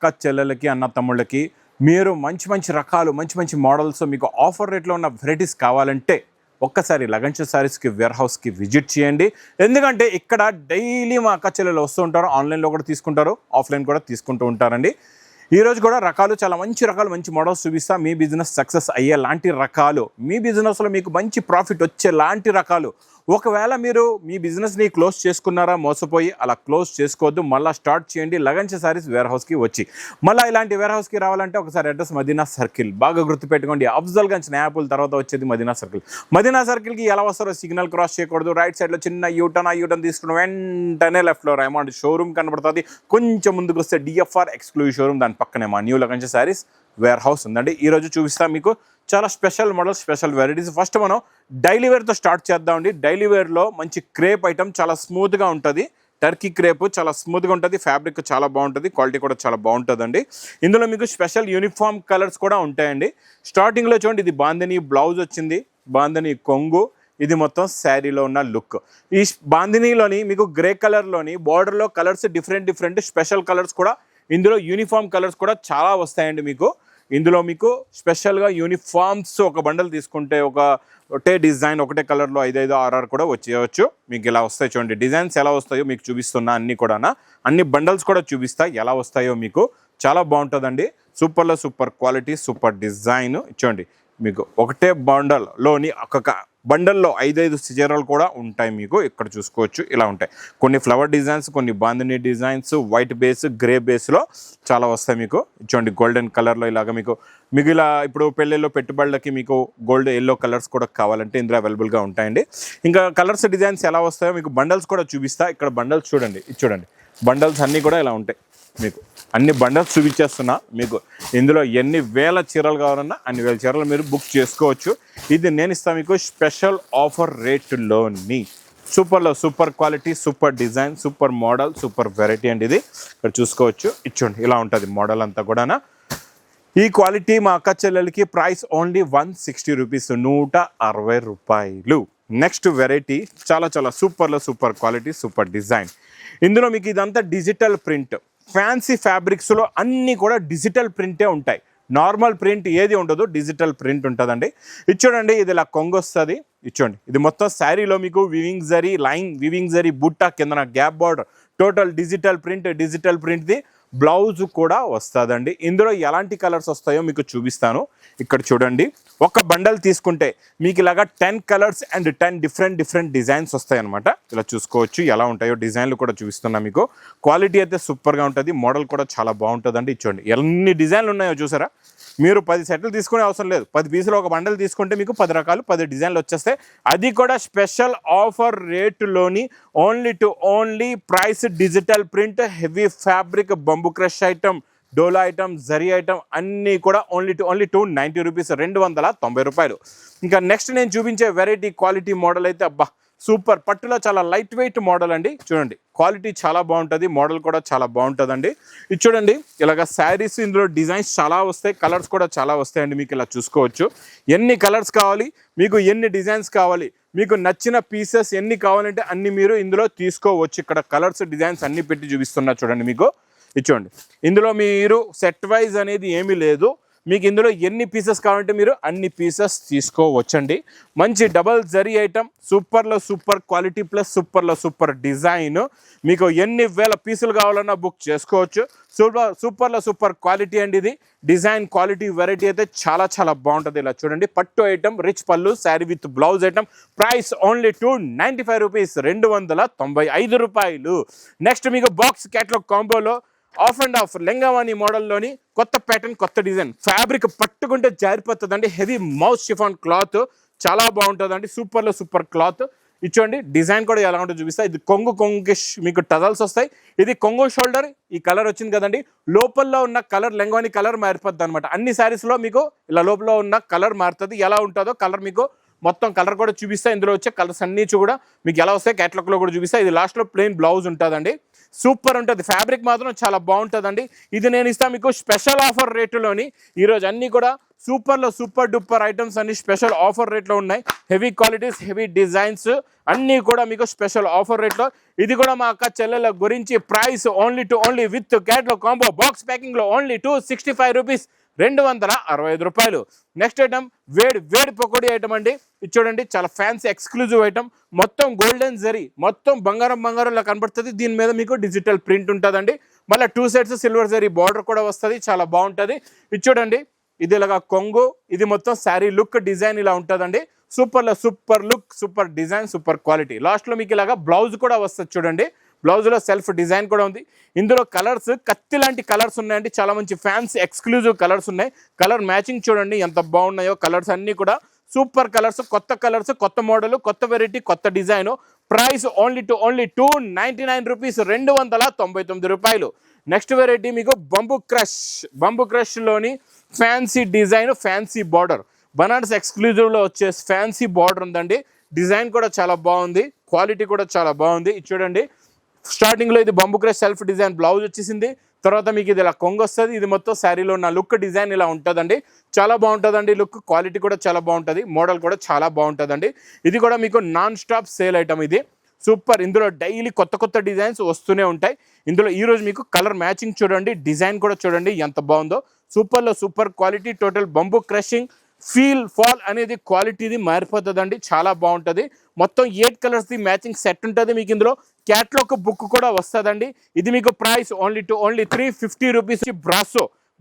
అక్క చెల్లెలకి అన్న తమ్ముళ్ళకి మీరు మంచి మంచి రకాలు మంచి మంచి మోడల్స్ మీకు ఆఫర్ రేట్లో ఉన్న వెరైటీస్ కావాలంటే ఒక్కసారి లగన్ సారీస్కి వేర్ హౌస్కి విజిట్ చేయండి. ఎందుకంటే ఇక్కడ డైలీ మా అక్క చెల్లెలు వస్తూ ఉంటారు, ఆన్లైన్లో కూడా తీసుకుంటారు, ఆఫ్లైన్ కూడా తీసుకుంటూ ఉంటారండి. ఈరోజు కూడా రకాలు చాలా మంచి రకాలు మంచి మోడల్స్ చూపిస్తా. మీ బిజినెస్ సక్సెస్ అయ్యేలాంటి రకాలు, మీ బిజినెస్లో మీకు మంచి ప్రాఫిట్ వచ్చేలాంటి రకాలు. ఒకవేళ మీరు మీ బిజినెస్ని క్లోజ్ చేసుకున్నారా, మోసపోయి అలా క్లోజ్ చేసుకోవద్దు, మళ్ళీ స్టార్ట్ చేయండి లగన్ సారీస్ వేర్ హౌస్కి వచ్చి. మళ్ళీ ఇలాంటి వేర్ హౌస్కి రావాలంటే ఒకసారి అడ్రస్ మదీనా సర్కిల్, బాగా గుర్తుపెట్టుకోండి. అఫ్జల్గంజ్ నయాపూల్ తర్వాత వచ్చేది మదీనా సర్కిల్. మదీనా సర్కిల్కి ఎలా వస్తారో సిగ్నల్ క్రాస్ చేయకూడదు, రైట్ సైడ్లో చిన్న యూటర్న్ తీసుకున్న వెంటనే లెఫ్ట్లో రైమాండ్ షోరూమ్ కనబడుతుంది. కొంచెం ముందుకు వస్తే డిఎఫ్ఆర్ ఎక్స్క్లూజివ్ షోరూమ్, దాని పక్కనే మా new Lagan saris warehouse ఉందండి. ఈరోజు చూపిస్తా మీకు చాలా special models, special varieties. First మనం డైలీ వేర్తో స్టార్ట్ చేద్దామండి. డైలీ వేర్లో మంచి క్రేప్ ఐటమ్, చాలా స్మూత్గా ఉంటుంది. టర్కీ క్రేప్ చాలా స్మూత్గా ఉంటుంది, ఫ్యాబ్రిక్ చాలా బాగుంటుంది, క్వాలిటీ కూడా చాలా బాగుంటుందండి. ఇందులో మీకు స్పెషల్ యూనిఫామ్ కలర్స్ కూడా ఉంటాయండి. స్టార్టింగ్లో చూడండి, ఇది బాందిని బ్లౌజ్ వచ్చింది, బాందిని కొంగు, ఇది మొత్తం శారీలో ఉన్న లుక్. ఈ బాందినీలోని మీకు గ్రే కలర్లోని బార్డర్లో కలర్స్ డిఫరెంట్ స్పెషల్ కలర్స్ కూడా, ఇందులో యూనిఫామ్ కలర్స్ కూడా చాలా వస్తాయండి మీకు. ఇందులో మీకు స్పెషల్గా యూనిఫామ్స్ ఒక బండల్ తీసుకుంటే ఒకటే డిజైన్ ఒకటే కలర్లో 5, 6 కూడా వచ్చేయచ్చు. మీకు ఇలా వస్తాయి చూడండి. డిజైన్స్ ఎలా వస్తాయో మీకు చూపిస్తున్నా, అన్నీ కూడా అన్ని బండల్స్ కూడా చూపిస్తా ఎలా వస్తాయో మీకు. చాలా బాగుంటుందండి, సూపర్లో సూపర్ క్వాలిటీ, సూపర్ డిజైన్. చూడండి మీకు ఒకటే బండల్లోని ఒక్కొక్క బండల్లో 5 చీరలు కూడా ఉంటాయి మీకు. ఇక్కడ చూసుకోవచ్చు, ఇలా ఉంటాయి. కొన్ని ఫ్లవర్ డిజైన్స్, కొన్ని bandhani designs, white base, grey బేస్లో చాలా వస్తాయి మీకు. చూడండి గోల్డెన్ కలర్లో ఇలాగ మీకు ఇలా ఇప్పుడు పెళ్ళిళ్ళలో పెట్టుబడులకి మీకు గోల్డ్ ఎల్లో కలర్స్ కూడా కావాలంటే ఇందులో అవైలబుల్గా ఉంటాయండి. ఇంకా కలర్స్ డిజైన్స్ ఎలా వస్తాయో మీకు బండల్స్ కూడా చూపిస్తా. ఇక్కడ బండల్స్ చూడండి, చూడండి బండల్స్ అన్నీ కూడా ఇలా ఉంటాయి మీకు. అన్ని బండల్స్ చూపించేస్తున్నా మీకు. ఇందులో ఎన్ని వేల చీరలు కావాలన్నా అన్ని వేల చీరలు మీరు బుక్ చేసుకోవచ్చు. ఇది నేను ఇస్తాను మీకు స్పెషల్ ఆఫర్ రేటులోని. సూపర్లో super quality, super design, super model, super variety అండి. ఇది ఇక్కడ చూసుకోవచ్చు, ఇచ్చోండి ఇలా ఉంటుంది మోడల్ అంతా కూడా. ఈ క్వాలిటీ మా అక్క చెల్లెలకి ప్రైస్ ఓన్లీ 160 రూపీస్, 160 రూపాయలు. నెక్స్ట్ వెరైటీ చాలా చాలా సూపర్లో సూపర్ క్వాలిటీ, సూపర్ డిజైన్. ఇందులో మీకు ఇదంతా డిజిటల్ ప్రింట్, ఫ్యాన్సీ ఫ్యాబ్రిక్స్లో అన్నీ కూడా డిజిటల్ ప్రింటే ఉంటాయి. నార్మల్ ప్రింట్ ఏది ఉండదు, డిజిటల్ ప్రింట్ ఉంటుందండి. ఇది చూడండి, ఇది ఇలా కొంగు వస్తుంది. ఇచ్చోండి, ఇది మొత్తం శారీలో మీకు weaving zari line, weaving zari బుట్ట, కింద గ్యాప్ బార్డర్, టోటల్ డిజిటల్ ప్రింట్ది బ్లౌజ్ కూడా వస్తుందండి. ఇందులో ఎలాంటి కలర్స్ వస్తాయో మీకు చూపిస్తాను. ఇక్కడ చూడండి, ఒక బండల్ తీసుకుంటే మీకు ఇలాగా 10 కలర్స్ అండ్ 10 డిఫరెంట్ డిజైన్స్ వస్తాయన్నమాట. ఇలా చూసుకోవచ్చు ఎలా ఉంటాయో. డిజైన్లు కూడా చూపిస్తున్నా మీకు. క్వాలిటీ అయితే సూపర్గా ఉంటుంది, మోడల్ కూడా చాలా బాగుంటుందండి. చూడండి ఎన్ని డిజైన్లు ఉన్నాయో చూసారా. మీరు 10 సెట్లు తీసుకునే అవసరం లేదు, 10 పీసులు ఒక బండల్ తీసుకుంటే మీకు 10 రకాలు 10 డిజైన్లు వచ్చేస్తాయి. అది కూడా స్పెషల్ ఆఫర్ రేటులోని. Only price digital print, heavy fabric, బంబు క్రష్ ఐటమ్, డోలా ఐటమ్, జరీ ఐటమ్ అన్నీ కూడా ఓన్లీ 290 రూపీస్, 290 రూపాయలు. ఇంకా నెక్స్ట్ నేను చూపించే వెరైటీ క్వాలిటీ మోడల్ అయితే అబ్బా సూపర్. పట్టులో చాలా లైట్ వెయిట్ మోడల్ అండి. చూడండి క్వాలిటీ చాలా బాగుంటుంది, మోడల్ కూడా చాలా బాగుంటుందండి. ఇది చూడండి ఇలాగ శారీస్, ఇందులో డిజైన్స్ చాలా వస్తాయి, కలర్స్ కూడా చాలా వస్తాయండి మీకు. ఇలా చూసుకోవచ్చు ఎన్ని కలర్స్ కావాలి మీకు, ఎన్ని డిజైన్స్ కావాలి మీకు, నచ్చిన పీసెస్ ఎన్ని కావాలంటే అన్ని మీరు ఇందులో తీసుకోవచ్చు. ఇక్కడ కలర్స్ డిజైన్స్ అన్ని పెట్టి చూపిస్తున్నా చూడండి మీకు. ఇచ్చోండి, ఇందులో మీరు సెట్ వైజ్ అనేది ఏమీ లేదు. మీకు ఇందులో ఎన్ని పీసెస్ కావాలంటే మీరు అన్ని పీసెస్ తీసుకోవచ్చండి. మంచి డబల్ జరీ ఐటమ్, సూపర్లో సూపర్ క్వాలిటీ ప్లస్ సూపర్లో సూపర్ డిజైన్. మీకు ఎన్ని వేల పీసులు కావాలన్నా బుక్ చేసుకోవచ్చు. సూపర్లో సూపర్ క్వాలిటీ అండి. ఇది డిజైన్ క్వాలిటీ వెరైటీ అయితే చాలా చాలా బాగుంటుంది. ఇలా చూడండి, పట్టు ఐటమ్, రిచ్ పళ్ళు, sari with blouse item. Price only 295 rupees, 295 రూపాయలు. నెక్స్ట్ మీకు బాక్స్ క్యాటలాగ్ కాంబోలో ఆఫ్ అండ్ ఆఫ్ లెంగావాణి మోడల్లోని కొత్త ప్యాటర్న్, కొత్త డిజైన్. ఫ్యాబ్రిక్ పట్టుకుంటే జారిపోతుందండి. హెవీ మౌస్ షిఫాన్ క్లాత్ చాలా బాగుంటుందండి. సూపర్లో సూపర్ క్లాత్. ఇచ్చోండి డిజైన్ కూడా ఎలా ఉంటుందో చూపిస్తా. ఇది కొంగుకి మీకు టజల్స్ వస్తాయి. ఇది కొంగు షోల్డర్, ఈ కలర్ వచ్చింది కదండి. లోపల్లో ఉన్న కలర్ లెంగావాణి కలర్ మారిపోద్ది అనమాట. అన్ని శారీస్లో మీకు ఇలా లోపల ఉన్న కలర్ మారుతుంది. ఎలా ఉంటుందో కలర్ మీకు మొత్తం కలర్ కూడా చూపిస్తా. ఇందులో వచ్చే కలర్స్ అన్నీ కూడా మీకు ఎలా వస్తాయి క్యాటలాగ్లో కూడా చూపిస్తా. ఇది లాస్ట్లో ప్లెయిన్ బ్లౌజ్ ఉంటుందండి, సూపర్ ఉంటుంది. ఫ్యాబ్రిక్ మాత్రం చాలా బాగుంటుందండి. ఇది నేను ఇస్తాను మీకు స్పెషల్ ఆఫర్ రేటులోని. ఈరోజు అన్నీ కూడా సూపర్లో సూపర్ డూపర్ ఐటమ్స్ అన్ని స్పెషల్ ఆఫర్ రేట్లో ఉన్నాయి. హెవీ క్వాలిటీస్, హెవీ డిజైన్స్ అన్నీ కూడా మీకు స్పెషల్ ఆఫర్ రేట్లో. ఇది కూడా మా అక్క చెల్లెల గురించి. Price only with catalogue combo box ప్యాకింగ్లో ఓన్లీ 265 రూపీస్, 265 రూపాయలు. నెక్స్ట్ ఐటమ్ వేడి పకోడీ ఐటమ్ అండి. ఇది చూడండి, చాలా ఫ్యాన్సీ ఎక్స్క్లూజివ్ ఐటమ్. మొత్తం గోల్డెన్ జరీ, మొత్తం బంగారంలా కనబడుతుంది. దీని మీద మీకు డిజిటల్ ప్రింట్ ఉంటుందండి. మళ్ళీ 2 సెట్స్ సిల్వర్ జరీ బార్డర్ కూడా వస్తుంది, చాలా బాగుంటుంది. ఇది చూడండి, ఇది ఇలాగా కొంగు, ఇది మొత్తం శారీ లుక్ డిజైన్ ఇలా ఉంటుందండి. సూపర్లో super look, super design, super quality. లాస్ట్లో మీకు ఇలాగా బ్లౌజ్ కూడా వస్తుంది చూడండి. బ్లౌజ్లో సెల్ఫ్ డిజైన్ కూడా ఉంది. ఇందులో కలర్స్ కత్తి లాంటి కలర్స్ ఉన్నాయండి. చాలా మంచి ఫ్యాన్సీ ఎక్స్క్లూజివ్ కలర్స్ ఉన్నాయి. కలర్ మ్యాచింగ్ చూడండి ఎంత బాగున్నాయో. కలర్స్ అన్నీ కూడా సూపర్ కలర్స్, కొత్త మోడల్, కొత్త వెరైటీ, కొత్త డిజైన్. ప్రైస్ ఓన్లీ 299 రూపీస్, 299 రూపాయలు. నెక్స్ట్ వెరైటీ మీకు బంబు క్రష్లోని fancy design, fancy border, Banaras ఎక్స్క్లూజివ్లో వచ్చే ఫ్యాన్సీ బార్డర్ ఉందండి. డిజైన్ కూడా చాలా బాగుంది, క్వాలిటీ కూడా చాలా బాగుంది. ఇది చూడండి, స్టార్టింగ్లో ఇది బంబు క్రష్ సెల్ఫ్ డిజైన్ బ్లౌజ్ వచ్చేసింది. తర్వాత మీకు ఇది ఇలా కొంగు వస్తుంది. ఇది మొత్తం శారీలో ఉన్న లుక్ డిజైన్ ఇలా ఉంటుందండి. చాలా బాగుంటుందండి లుక్, క్వాలిటీ కూడా చాలా బాగుంటుంది, మోడల్ కూడా చాలా బాగుంటుందండి. ఇది కూడా మీకు నాన్ స్టాప్ సేల్ ఐటమ్ ఇది. సూపర్. ఇందులో డైలీ కొత్త డిజైన్స్ వస్తూనే ఉంటాయి. ఇందులో ఈరోజు మీకు కలర్ మ్యాచింగ్ చూడండి, డిజైన్ కూడా చూడండి ఎంత బాగుందో. సూపర్లో సూపర్ క్వాలిటీ. టోటల్ బంబు క్రషింగ్ ఫాల్ అనేది క్వాలిటీది మారిపోతుందండి, చాలా బాగుంటుంది. మొత్తం 8 కలర్స్ది మ్యాచింగ్ సెట్ ఉంటుంది. మీకు ఇందులో క్యాట్లాగ్ బుక్ కూడా వస్తుందండి. ఇది మీకు ప్రైస్ ఓన్లీ 350 రూపీస్.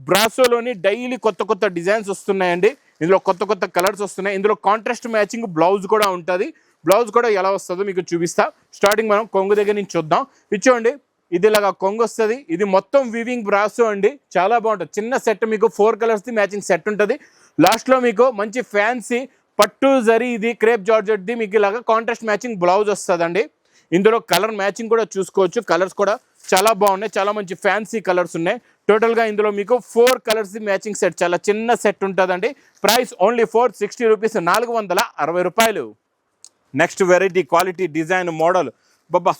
బ్రాసోలోని డైలీ కొత్త డిజైన్స్ వస్తున్నాయండి. ఇందులో కొత్త కలర్స్ వస్తున్నాయి. ఇందులో కాంట్రాస్ట్ మ్యాచింగ్ బ్లౌజ్ కూడా ఉంటుంది. బ్లౌజ్ కూడా ఎలా వస్తుందో మీకు చూపిస్తా. స్టార్టింగ్ మనం కొంగు దగ్గర నుంచి చూద్దాం. ఇచ్చోండి, ఇది ఇలాగా కొంగు వస్తుంది. ఇది మొత్తం వీవింగ్ బ్రాసో అండి, చాలా బాగుంటుంది. చిన్న సెట్ మీకు 4 కలర్స్ది మ్యాచింగ్ సెట్ ఉంటుంది. లాస్ట్లో మీకు మంచి ఫ్యాన్సీ పట్టు జరీ, ఇది క్రేప్ జార్జెట్ది మీకు ఇలాగా కాంట్రాస్ట్ మ్యాచింగ్ బ్లౌజ్ వస్తుందండి. ఇందులో కలర్ మ్యాచింగ్ కూడా చూసుకోవచ్చు. కలర్స్ కూడా చాలా బాగున్నాయి, చాలా మంచి ఫ్యాన్సీ కలర్స్ ఉన్నాయి. టోటల్గా ఇందులో మీకు 4 కలర్స్ మ్యాచింగ్ సెట్, చాలా చిన్న సెట్ ఉంటుందండి. ప్రైస్ ఓన్లీ 460 రూపీస్, 460 రూపాయలు. Next variety, quality, design, model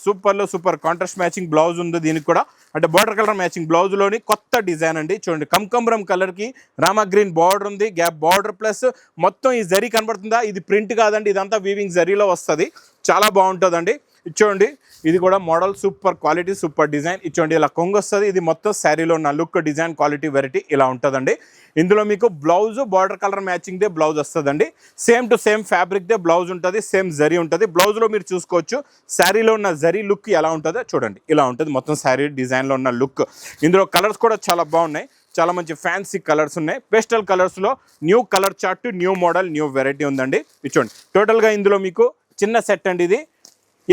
సూపర్లో సూపర్ కాంట్రాస్ట్ మ్యాచింగ్ బ్లౌజ్ ఉంది. దీనికి కూడా అంటే బార్డర్ కలర్ మ్యాచింగ్ బ్లౌజ్లోని కొత్త డిజైన్ అండి. చూడండి, కనకాంబరం కలర్కి రామా గ్రీన్ బార్డర్ ఉంది, గ్యాప్ బార్డర్ ప్లస్ మొత్తం ఈ జరీ కనబడుతుందా. ఇది ప్రింట్ కాదండి, ఇదంతా వీవింగ్ జరీలో వస్తుంది, చాలా బాగుంటుందండి. ఇచ్చోండి, ఇది కూడా model super quality, super design. ఇచ్చోండి, ఇలా కొంగు వస్తుంది. ఇది మొత్తం శారీలో ఉన్న లుక్ డిజైన్ క్వాలిటీ వెరైటీ ఇలా ఉంటుందండి. ఇందులో మీకు బ్లౌజ్ బార్డర్ కలర్ మ్యాచింగ్దే బ్లౌజ్ వస్తుందండి. సేమ్ టు సేమ్ ఫ్యాబ్రిక్దే బ్లౌజ్ ఉంటుంది, సేమ్ జరీ ఉంటుంది. బ్లౌజ్లో మీరు చూసుకోవచ్చు శారీలో ఉన్న జరీ లుక్ ఎలా ఉంటుందో చూడండి, ఇలా ఉంటుంది మొత్తం శారీ డిజైన్లో ఉన్న లుక్. ఇందులో కలర్స్ కూడా చాలా బాగున్నాయి, చాలా మంచి ఫ్యాన్సీ కలర్స్ ఉన్నాయి. పేస్టల్ కలర్స్లో new colour chart, new model, new variety ఉందండి. ఇచ్చోండి, టోటల్గా ఇందులో మీకు చిన్న సెట్ అండి. ఇది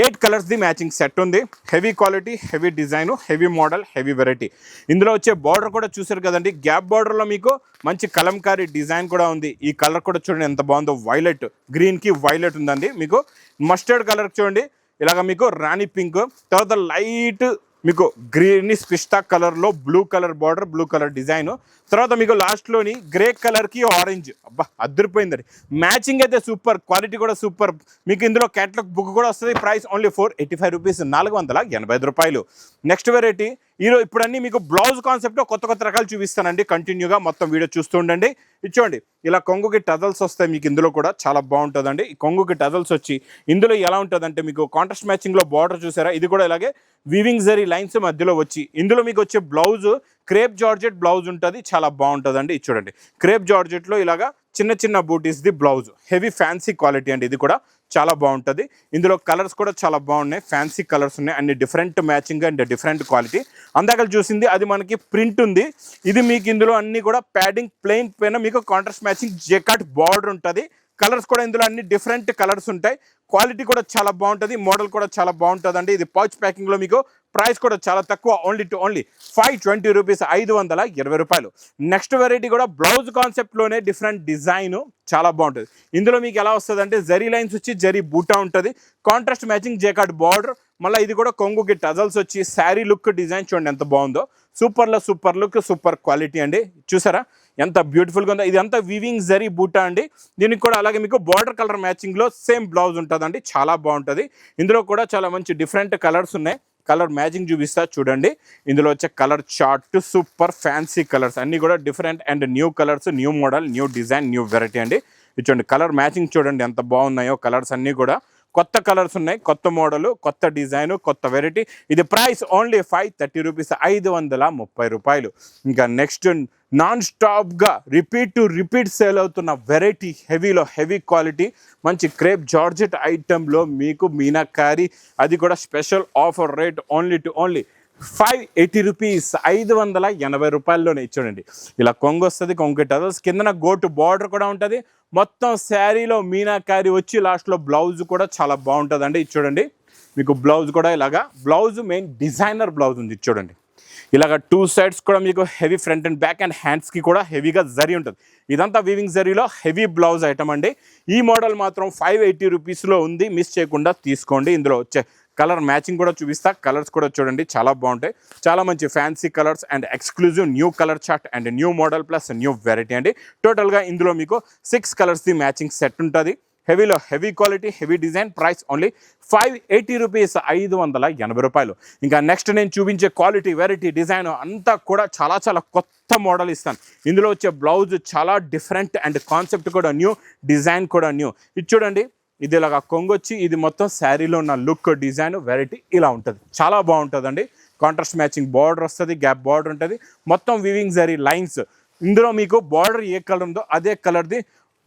8 కలర్స్ది మ్యాచింగ్ సెట్ ఉంది. Heavy quality, heavy design, heavy model, heavy variety. ఇందులో వచ్చే బార్డర్ కూడా చూసారు కదండి, గ్యాప్ బార్డర్లో మీకు మంచి కలంకారీ డిజైన్ కూడా ఉంది. ఈ కలర్ కూడా చూడండి ఎంత బాగుందో, వైలెట్ గ్రీన్కి వైలెట్ ఉందండి. మీకు మస్టర్డ్ కలర్ చూడండి, ఇలాగ మీకు రాణి పింక్, తర్వాత లైట్ మీకు గ్రీనిష్ పిస్తా కలర్లో blue colour border, blue colour design. తర్వాత మీకు లాస్ట్లోని గ్రే కలర్కి ఆరెంజ్. అద్దరిపోయిందండి, మ్యాచింగ్ అయితే సూపర్, క్వాలిటీ కూడా సూపర్. మీకు ఇందులో క్యాటలాగ్ బుక్ కూడా వస్తుంది. ప్రైస్ ఓన్లీ 485 రూపీస్, 485 రూపాయలు. నెక్స్ట్ వెరైటీ, ఇప్పుడు అన్నీ మీకు బ్లౌజ్ కాన్సెప్ట్లో కొత్త రకాలు చూపిస్తానండి. కంటిన్యూగా మొత్తం వీడియో చూస్తూ ఉండండి. ఇచ్చోండి, ఇలా కొంగుకి టజల్స్ వస్తాయి మీకు. ఇందులో కూడా చాలా బాగుంటుందండి. ఈ కొంగుకి టజల్స్ వచ్చి ఇందులో ఎలా ఉంటుందంటే మీకు కాంట్రాస్ట్ మ్యాచింగ్లో బార్డర్ చూసారా, ఇది కూడా ఇలాగే వీవింగ్ జరీ లైన్స్ మధ్యలో వచ్చి ఇందులో మీకు వచ్చే బ్లౌజ్ క్రేప్ జార్జెట్ బ్లౌజ్ ఉంటుంది, చాలా బాగుంటుందండి. ఇది చూడండి, క్రేప్ జార్జెట్లో ఇలాగా చిన్న బూటీస్ది బ్లౌజ్, హెవీ ఫ్యాన్సీ క్వాలిటీ అండి. ఇది కూడా చాలా బాగుంటుంది. ఇందులో కలర్స్ కూడా చాలా బాగున్నాయి, ఫ్యాన్సీ కలర్స్ ఉన్నాయి, అన్ని different matching and different quality. అందాక చూసింది అది మనకి ప్రింట్ ఉంది. ఇది మీకు ఇందులో అన్ని కూడా ప్యాడింగ్ ప్లెయిన్ పైన మీకు కాంట్రాస్ట్ మ్యాచింగ్ జెకాట్ బార్డర్ ఉంటుంది. కలర్స్ కూడా ఇందులో అన్ని డిఫరెంట్ కలర్స్ ఉంటాయి. క్వాలిటీ కూడా చాలా బాగుంటుంది, మోడల్ కూడా చాలా బాగుంటుందండి. ఇది పౌచ్ ప్యాకింగ్లో మీకు ప్రైస్ కూడా చాలా తక్కువ, ఓన్లీ 520 రూపీస్, 520 రూపాయలు. నెక్స్ట్ వెరైటీ కూడా బ్లౌజ్ కాన్సెప్ట్లోనే డిఫరెంట్ డిజైన్, చాలా బాగుంటుంది. ఇందులో మీకు ఎలా వస్తుంది అంటే జరీ లైన్స్ వచ్చి జరీ బూటా ఉంటుంది, కాంట్రాస్ట్ మ్యాచింగ్ జేకార్డ్ బార్డర్, మళ్ళీ ఇది కూడా కొంగుకి టజల్స్ వచ్చి శారీ లుక్ డిజైన్ చూడండి ఎంత బాగుందో. సూపర్లో సూపర్ లుక్, సూపర్ క్వాలిటీ అండి. చూసారా ఎంత బ్యూటిఫుల్గా ఉందో. ఇదంతా వీవింగ్ జరీ బూటా అండి. దీనికి కూడా అలాగే మీకు బార్డర్ కలర్ మ్యాచింగ్లో సేమ్ బ్లౌజ్ ఉంటుందండి. చాలా బాగుంటుంది. ఇందులో కూడా చాలా మంచి డిఫరెంట్ కలర్స్ ఉన్నాయి. కలర్ మ్యాచింగ్ చూపిస్తా చూడండి. ఇందులో వచ్చే colour chart super fancy colours అన్నీ కూడా different and new colours, new model, new design, new variety అండి. ఇది చూడండి కలర్ మ్యాచింగ్ చూడండి ఎంత బాగున్నాయో. కలర్స్ అన్నీ కూడా కొత్త కలర్స్ ఉన్నాయి, కొత్త మోడల్, కొత్త డిజైన్, కొత్త వెరైటీ. ఇది ప్రైస్ ఓన్లీ 530 రూపీస్, 530 రూపాయలు. ఇంకా నెక్స్ట్ నాన్ స్టాప్గా రిపీట్ సేల్ అవుతున్న వెరైటీ, హెవీలో హెవీ క్వాలిటీ మంచి క్రేప్ జార్జెట్ ఐటెంలో మీకు మీనాకారి, అది కూడా special offer rate only 580 rupees, 580 రూపాయల్లోనే ఇచ్చాడండి. ఇలా కొంగు వస్తుంది, కొంగు టజల్స్ కిందన గోటు బార్డర్ కూడా ఉంటుంది. మొత్తం శారీలో మీనాకారి వచ్చి లాస్ట్లో బ్లౌజ్ కూడా చాలా బాగుంటుందండి. ఇది చూడండి మీకు బ్లౌజ్ కూడా ఇలాగా, బ్లౌజ్ మెయిన్ డిజైనర్ బ్లౌజ్ ఉంది. ఇది చూడండి ఇలాగ 2 సైడ్స్ కూడా మీకు heavy front and back and హ్యాండ్స్కి కూడా హెవీగా జరీ ఉంటుంది. ఇదంతా వీవింగ్ జరీలో హెవీ బ్లౌజ్ ఐటమ్ అండి. ఈ మోడల్ మాత్రం 580 రూపీస్లో ఉంది. మిస్ చేయకుండా తీసుకోండి. ఇందులో వచ్చే కలర్ మ్యాచింగ్ కూడా చూపిస్తా. కలర్స్ కూడా చూడండి చాలా బాగుంటాయి. చాలా మంచి fancy colours and exclusive new colour chart and new model plus new variety అండి. టోటల్గా ఇందులో మీకు 6 కలర్స్ది మ్యాచింగ్ సెట్ ఉంటుంది. హెవీలో heavy quality, heavy design. Price only 580 rupees, 580 రూపాయలు. ఇంకా నెక్స్ట్ నేను చూపించే క్వాలిటీ, వెరైటీ, డిజైన్ అంతా కూడా చాలా చాలా కొత్త మోడల్ ఇస్తాను. ఇందులో వచ్చే బ్లౌజ్ చాలా డిఫరెంట్ అండ్ కాన్సెప్ట్ కూడా న్యూ, డిజైన్ కూడా న్యూ. ఇది చూడండి ఇది ఇలాగా కొంగొచ్చి ఇది మొత్తం శారీలో ఉన్న లుక్, డిజైన్, వెరైటీ ఇలా ఉంటుంది. చాలా బాగుంటుందండి. కాంట్రాస్ట్ మ్యాచింగ్ బార్డర్ వస్తుంది, గ్యాప్ బార్డర్ ఉంటుంది, మొత్తం వీవింగ్ జరీ లైన్స్. ఇందులో మీకు బార్డర్ ఏ కలర్ ఉందో అదే కలర్ది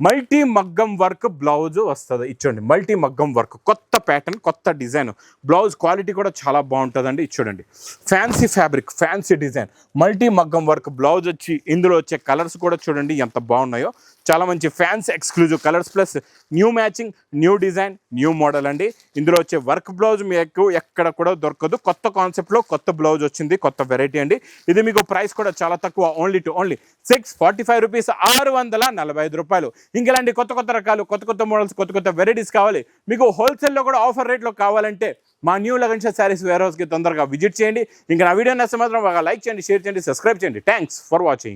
మల్టీ మగ్గం వర్క్ బ్లౌజ్ వస్తుంది. ఇచ్చోండి మల్టీ మగ్గం వర్క్, కొత్త ప్యాటర్న్, కొత్త డిజైన్. బ్లౌజ్ క్వాలిటీ కూడా చాలా బాగుంటుందండి. ఇచ్చోండి fancy fabric, fancy design, multi మగ్గం వర్క్ బ్లౌజ్ వచ్చి ఇందులో వచ్చే కలర్స్ కూడా చూడండి ఎంత బాగున్నాయో. చాలా మంచి fancy exclusive colours plus new matching, new design, new model అండి. ఇందులో వచ్చే వర్క్ బ్లౌజ్ మీకు ఎక్కడ కూడా దొరకదు. కొత్త కాన్సెప్ట్లో కొత్త బ్లౌజ్ వచ్చింది, కొత్త వెరైటీ అండి. ఇది మీకు ప్రైస్ కూడా చాలా తక్కువ, ఓన్లీ 645 రూపీస్, 645 రూపాయలు. ఇంకెలాంటి కొత్త కొత్త రకాలు, కొత్త కొత్త మోడల్స్, కొత్త కొత్త వెరైటీస్ కావాలి మీకు హోల్సేల్లో కూడా ఆఫర్ రేట్లో కావాలంటే మా న్యూ లగన్ శారీస్ వేర్ హౌస్కి తొందరగా విజిట్ చేయండి. ఇంకా నా వీడియో నచ్చితే మాత్రం బాగా లైక్ చేయండి, షేర్ చేయండి, సబ్స్క్రైబ్ చేయండి. Thanks for watching.